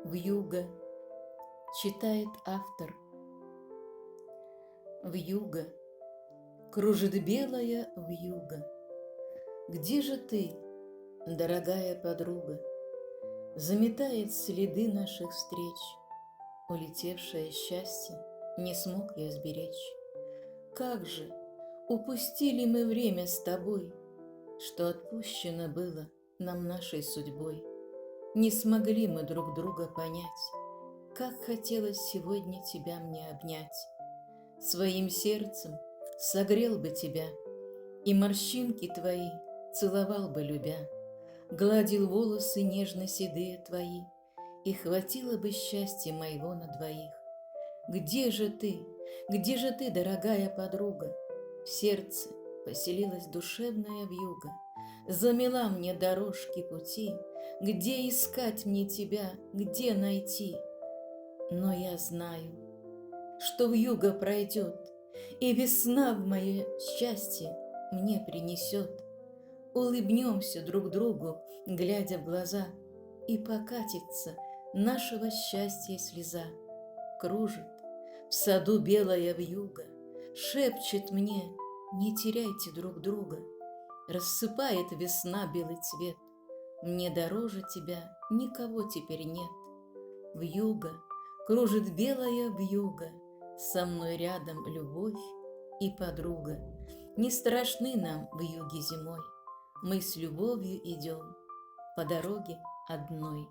Вьюга, читает автор. Вьюга, кружит белая вьюга. Где же ты, дорогая подруга? Заметает следы наших встреч. Улетевшее счастье не смог я сберечь. Как же упустили мы время с тобой, что отпущено было нам нашей судьбой. Не смогли мы друг друга понять, как хотелось сегодня тебя мне обнять. Своим сердцем согрел бы тебя, и морщинки твои целовал бы, любя. Гладил волосы нежно-седые твои, и хватило бы счастья моего на двоих. Где же ты, дорогая подруга? В сердце поселилась душевная вьюга, замела мне дорожки пути. Где искать мне тебя, где найти? Но я знаю, что вьюга пройдет, и весна в мое счастье мне принесет. Улыбнемся друг другу, глядя в глаза, и покатится нашего счастья слеза. Кружит в саду белая вьюга, шепчет мне: не теряйте друг друга. Рассыпает весна белый цвет, мне дороже тебя никого теперь нет. Вьюга, кружит белая вьюга, со мной рядом любовь и подруга. Не страшны нам вьюги зимой, мы с любовью идем по дороге одной.